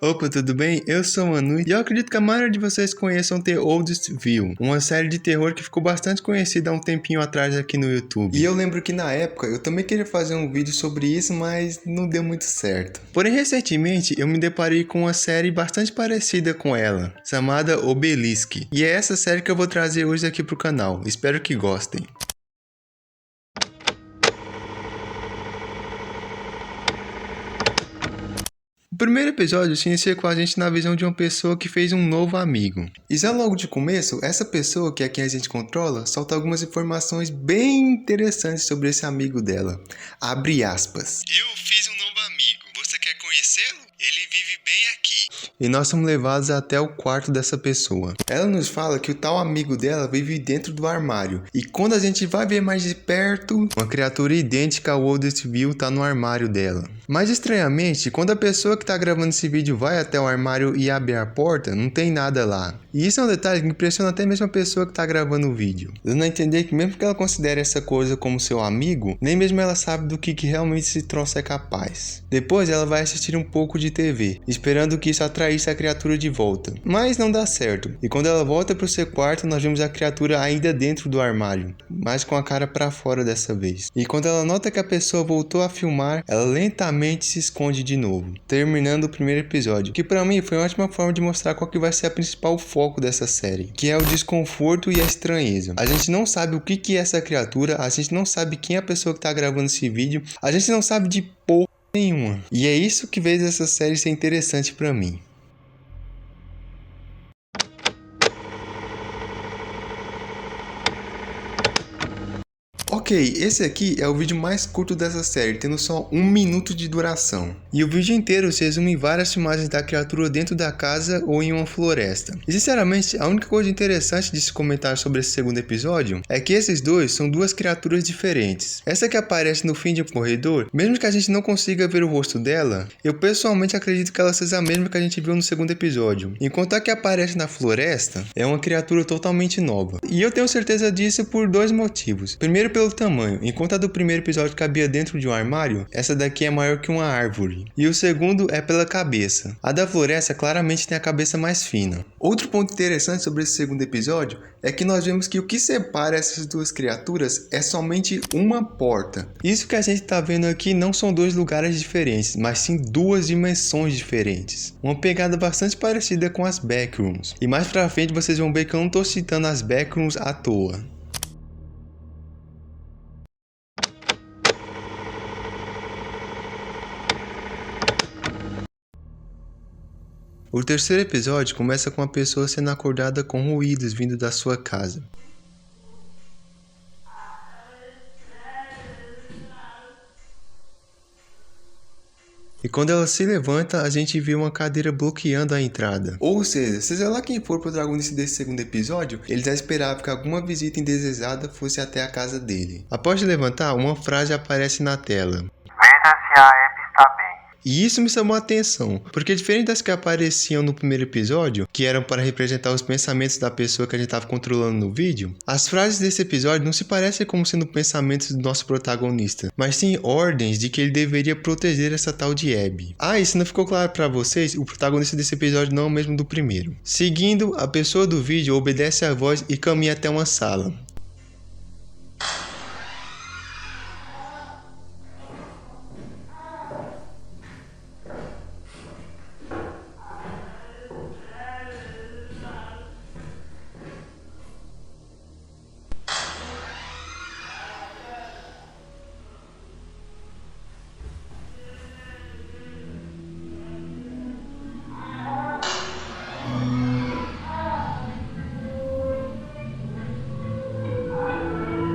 Opa, tudo bem? Eu sou o Manu e eu acredito que a maioria de vocês conheçam The Oldest View, uma série de terror que ficou bastante conhecida há um tempinho atrás aqui no YouTube. E eu lembro que na época eu também queria fazer um vídeo sobre isso, mas não deu muito certo. Porém, recentemente eu me deparei com uma série bastante parecida com ela, chamada Obelisk. E é essa série que eu vou trazer hoje aqui pro canal. Espero que gostem. O primeiro episódio se inicia com a gente na visão de uma pessoa que fez um novo amigo. E já logo de começo, essa pessoa, que é quem a gente controla, solta algumas informações bem interessantes sobre esse amigo dela. Abre aspas. Eu fiz um novo amigo. Você quer conhecê-lo? Ele vive bem aqui. E nós somos levados até o quarto dessa pessoa. Ela nos fala que o tal amigo dela vive dentro do armário. E quando a gente vai ver mais de perto, uma criatura idêntica ao Oldest View tá no armário dela. Mas estranhamente, quando a pessoa que tá gravando esse vídeo vai até o armário e abre a porta, não tem nada lá. E isso é um detalhe que impressiona até mesmo a pessoa que tá gravando o vídeo. Dando a entender que mesmo que ela considere essa coisa como seu amigo, nem mesmo ela sabe do que realmente esse troço é capaz. Depois ela vai assistir um pouco de TV, esperando que isso atraísse a criatura de volta. Mas não dá certo. E quando ela volta pro seu quarto, nós vemos a criatura ainda dentro do armário, mas com a cara pra fora dessa vez. E quando ela nota que a pessoa voltou a filmar, ela lentamente se esconde de novo, terminando o primeiro episódio, que pra mim foi uma ótima forma de mostrar qual que vai ser a principal foco dessa série, que é o desconforto e a estranheza. A gente não sabe o que é essa criatura, a gente não sabe quem é a pessoa que tá gravando esse vídeo, a gente não sabe de porra nenhuma. E é isso que fez essa série ser interessante pra mim. Ok, esse aqui é o vídeo mais curto dessa série, tendo só 1 minuto de duração. E o vídeo inteiro se resume em várias filmagens da criatura dentro da casa ou em uma floresta. E sinceramente, a única coisa interessante de se comentar sobre esse segundo episódio é que esses dois são duas criaturas diferentes. Essa que aparece no fim de um corredor, mesmo que a gente não consiga ver o rosto dela, eu pessoalmente acredito que ela seja a mesma que a gente viu no segundo episódio. Enquanto a que aparece na floresta é uma criatura totalmente nova. E eu tenho certeza disso por dois motivos. Primeiro, pelo tamanho. Enquanto a do primeiro episódio cabia dentro de um armário, essa daqui é maior que uma árvore. E o segundo é pela cabeça. A da floresta claramente tem a cabeça mais fina. Outro ponto interessante sobre esse segundo episódio é que nós vemos que o que separa essas duas criaturas é somente uma porta. Isso que a gente está vendo aqui não são dois lugares diferentes, mas sim duas dimensões diferentes. Uma pegada bastante parecida com as backrooms. E mais pra frente vocês vão ver que eu não estou citando as backrooms à toa. O terceiro episódio começa com a pessoa sendo acordada com ruídos vindo da sua casa. E quando ela se levanta, a gente vê uma cadeira bloqueando a entrada. Ou seja lá quem for o protagonista desse segundo episódio, ele já esperava que alguma visita indesejada fosse até a casa dele. Após levantar, uma frase aparece na tela. Veja se a Abby está bem. E isso me chamou a atenção, porque diferente das que apareciam no primeiro episódio, que eram para representar os pensamentos da pessoa que a gente estava controlando no vídeo, as frases desse episódio não se parecem como sendo pensamentos do nosso protagonista, mas sim ordens de que ele deveria proteger essa tal de Abby. Ah, e se não ficou claro para vocês, o protagonista desse episódio não é o mesmo do primeiro. Seguindo, a pessoa do vídeo obedece à voz e caminha até uma sala.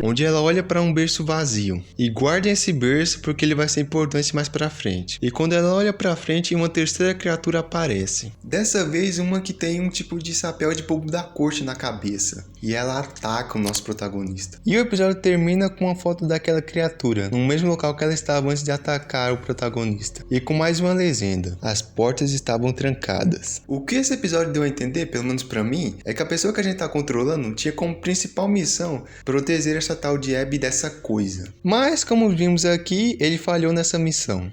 Onde ela olha para um berço vazio. E guardem esse berço porque ele vai ser importante mais pra frente. E quando ela olha pra frente, uma terceira criatura aparece. Dessa vez uma que tem um tipo de chapéu de bobo da corte na cabeça. E ela ataca o nosso protagonista. E o episódio termina com uma foto daquela criatura, no mesmo local que ela estava antes de atacar o protagonista. E com mais uma legenda. As portas estavam trancadas. O que esse episódio deu a entender, pelo menos pra mim, é que a pessoa que a gente tá controlando tinha como principal missão proteger essa tal de Abby dessa coisa. Mas, como vimos aqui, ele falhou nessa missão.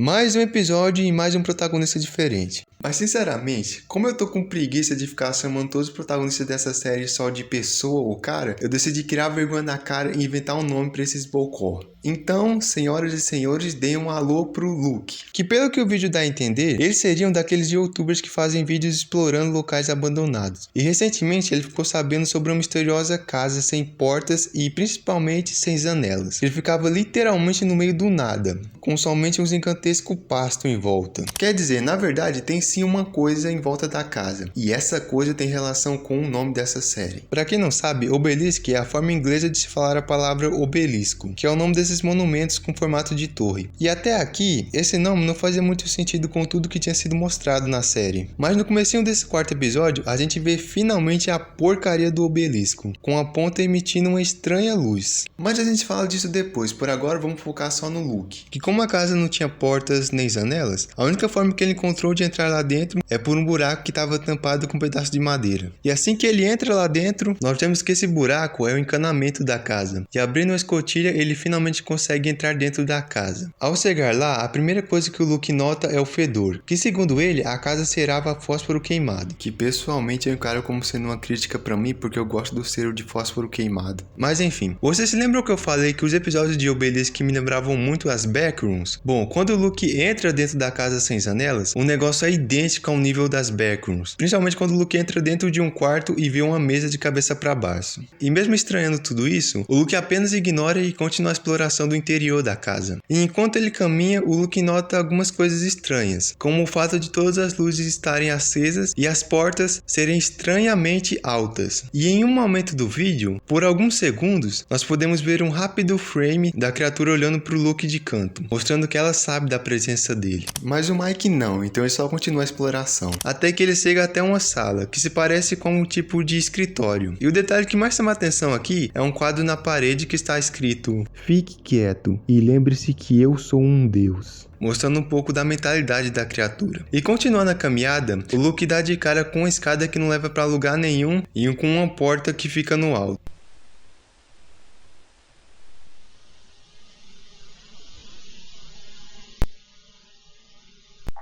Mais um episódio e mais um protagonista diferente. Mas sinceramente, como eu tô com preguiça de ficar chamando todos os protagonistas dessa série só de pessoa ou cara, eu decidi criar vergonha na cara e inventar um nome pra esses bocó. Então, senhoras e senhores, deem um alô pro Luke. Que pelo que o vídeo dá a entender, eles seriam daqueles youtubers que fazem vídeos explorando locais abandonados. E recentemente ele ficou sabendo sobre uma misteriosa casa sem portas e principalmente sem janelas. Ele ficava literalmente no meio do nada, com somente um gigantesco pasto em volta. Quer dizer, na verdade tem sim uma coisa em volta da casa. E essa coisa tem relação com o nome dessa série. Pra quem não sabe, obelisk é a forma inglesa de se falar a palavra obelisco, que é o nome desses monumentos com formato de torre. E até aqui, esse nome não fazia muito sentido com tudo que tinha sido mostrado na série. Mas no comecinho desse quarto episódio, a gente vê finalmente a porcaria do obelisco, com a ponta emitindo uma estranha luz. Mas a gente fala disso depois, por agora vamos focar só no Luke. Que como a casa não tinha portas nem janelas, a única forma que ele encontrou de entrar lá dentro é por um buraco que estava tampado com um pedaço de madeira. E assim que ele entra lá dentro, nós vemos que esse buraco é o encanamento da casa. E abrindo a escotilha, ele finalmente consegue entrar dentro da casa. Ao chegar lá, a primeira coisa que o Luke nota é o fedor, que segundo ele, a casa cheirava a fósforo queimado. Que pessoalmente eu encaro como sendo uma crítica pra mim, porque eu gosto do cheiro de fósforo queimado. Mas enfim, vocês se lembram que eu falei que os episódios de Obelisk me lembravam muito as Backrooms? Bom, quando o Luke entra dentro da casa sem janelas, o negócio é idêntico ao nível das Backrooms, principalmente quando o Luke entra dentro de um quarto e vê uma mesa de cabeça para baixo. E mesmo estranhando tudo isso, o Luke apenas ignora e continua a exploração do interior da casa. E enquanto ele caminha, o Luke nota algumas coisas estranhas, como o fato de todas as luzes estarem acesas e as portas serem estranhamente altas. E em um momento do vídeo, por alguns segundos, nós podemos ver um rápido frame da criatura olhando para o Luke de canto, mostrando que ela sabe da presença dele. Mas o Mike não, então ele só continua a exploração. Até que ele chega até uma sala, que se parece com um tipo de escritório. E o detalhe que mais chama a atenção aqui é um quadro na parede que está escrito: "Fique quieto e lembre-se que eu sou um deus", mostrando um pouco da mentalidade da criatura. E continuando a caminhada, o Luke dá de cara com uma escada que não leva para lugar nenhum e com uma porta que fica no alto.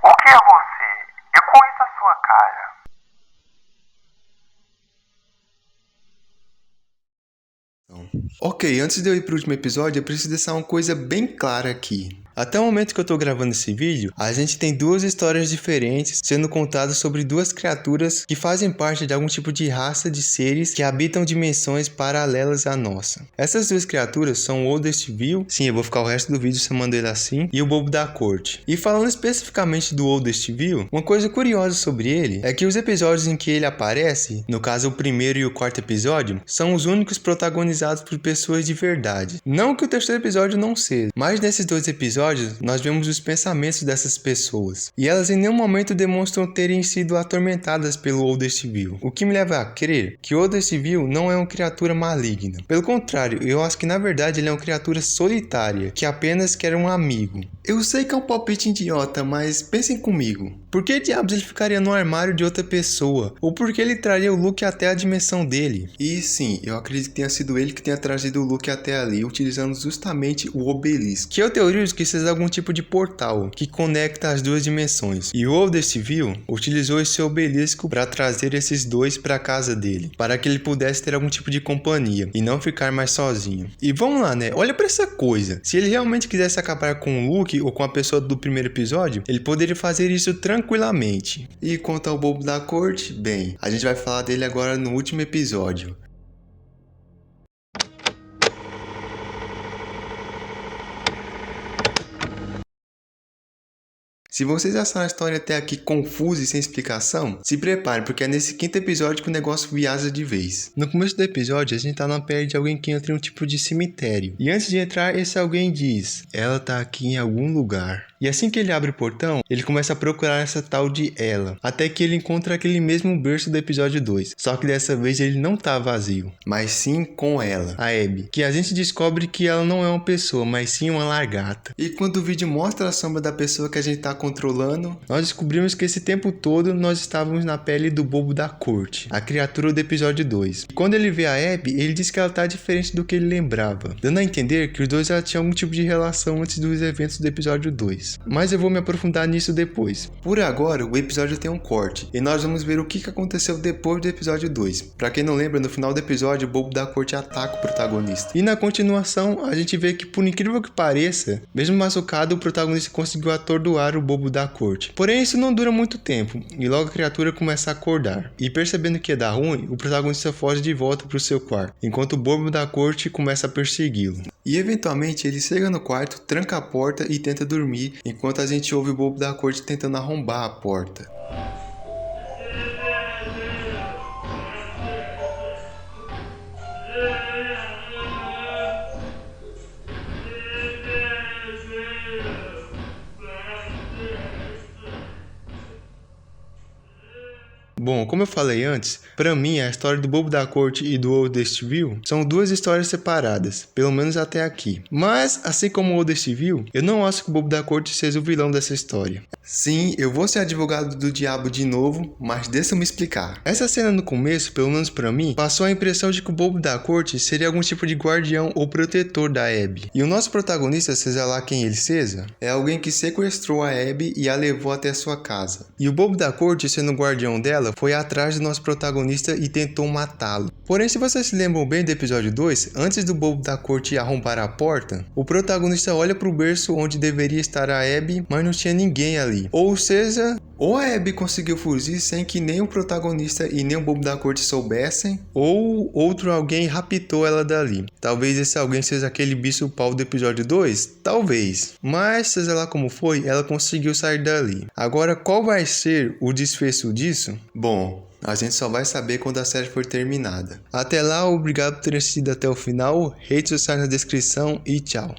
O que é você? Eu conheço a sua cara. Ok, antes de eu ir pro último episódio, eu preciso deixar uma coisa bem clara aqui. Até o momento que eu tô gravando esse vídeo, a gente tem duas histórias diferentes sendo contadas sobre duas criaturas que fazem parte de algum tipo de raça de seres que habitam dimensões paralelas à nossa. Essas duas criaturas são o Oldestville, sim, eu vou ficar o resto do vídeo chamando ele assim, e o Bobo da Corte. E falando especificamente do Oldestville, uma coisa curiosa sobre ele é que os episódios em que ele aparece, no caso o primeiro e o quarto episódio, são os únicos protagonizados por pessoas de verdade. Não que o terceiro episódio não seja, mas nesses dois episódios nós vemos os pensamentos dessas pessoas, e elas em nenhum momento demonstram terem sido atormentadas pelo Oldestville, o que me leva a crer que o Oldestville não é uma criatura maligna. Pelo contrário, eu acho que na verdade ele é uma criatura solitária, que apenas quer um amigo. Eu sei que é um palpite idiota, mas pensem comigo. Por que diabos ele ficaria no armário de outra pessoa? Ou por que ele traria o Luke até a dimensão dele? E sim, eu acredito que tenha sido ele que tenha trazido o Luke até ali, utilizando justamente o obelisco. Que eu teorizo que seja algum tipo de portal que conecta as duas dimensões. E o Oldestville utilizou esse obelisco para trazer esses dois para casa dele, para que ele pudesse ter algum tipo de companhia e não ficar mais sozinho. E vamos lá, né? Olha para essa coisa. Se ele realmente quisesse acabar com o Luke ou com a pessoa do primeiro episódio, ele poderia fazer isso tranquilamente. E quanto ao Bobo da Corte, bem, a gente vai falar dele agora no último episódio. Se vocês acharam a história até aqui confusa e sem explicação, se prepare, porque é nesse quinto episódio que o negócio viaja de vez. No começo do episódio, a gente tá na pele de alguém que entra em um tipo de cemitério. E antes de entrar, esse alguém diz: "Ela tá aqui em algum lugar." E assim que ele abre o portão, ele começa a procurar essa tal de ela, até que ele encontra aquele mesmo berço do episódio 2. Só que dessa vez ele não tá vazio, mas sim com ela, a Abby, que a gente descobre que ela não é uma pessoa, mas sim uma lagarta. E quando o vídeo mostra a sombra da pessoa que a gente tá controlando, nós descobrimos que esse tempo todo nós estávamos na pele do Bobo da Corte, a criatura do episódio 2. E quando ele vê a Abby, ele diz que ela tá diferente do que ele lembrava, dando a entender que os dois já tinham algum tipo de relação antes dos eventos do episódio 2. 2. Mas eu vou me aprofundar nisso depois. Por agora, o episódio tem um corte, e nós vamos ver o que aconteceu depois do episódio 2. Pra quem não lembra, no final do episódio, o bobo da corte ataca o protagonista. E na continuação, a gente vê que, por incrível que pareça, mesmo machucado, o protagonista conseguiu atordoar o bobo da corte. Porém, isso não dura muito tempo, e logo a criatura começa a acordar. E percebendo que ia dar ruim, o protagonista foge de volta pro seu quarto, enquanto o bobo da corte começa a persegui-lo. E eventualmente ele chega no quarto, tranca a porta e tenta dormir, enquanto a gente ouve o bobo da corte tentando arrombar a porta. Bom, como eu falei antes, pra mim a história do Bobo da Corte e do Old Westview são duas histórias separadas, pelo menos até aqui. Mas, assim como o Old Westview, eu não acho que o Bobo da Corte seja o vilão dessa história. Sim, eu vou ser advogado do diabo de novo, mas deixa eu me explicar. Essa cena no começo, pelo menos pra mim, passou a impressão de que o Bobo da Corte seria algum tipo de guardião ou protetor da Abby. E o nosso protagonista, seja lá quem ele seja, é alguém que sequestrou a Abby e a levou até sua casa. E o Bobo da Corte, sendo o guardião dela, foi atrás do nosso protagonista e tentou matá-lo. Porém, se vocês se lembram bem do episódio 2, antes do Bobo da Corte arrombar a porta, o protagonista olha pro berço onde deveria estar a Abby, mas não tinha ninguém ali. Ou seja, ou a Abby conseguiu fugir sem que nem o protagonista e nem o Bobo da Corte soubessem, ou outro alguém raptou ela dali. Talvez esse alguém seja aquele bicho pau do episódio 2? Talvez. Mas, seja lá como foi, ela conseguiu sair dali. Agora, qual vai ser o desfecho disso? Bom, a gente só vai saber quando a série for terminada. Até lá, obrigado por ter assistido até o final, redes sociais na descrição e tchau.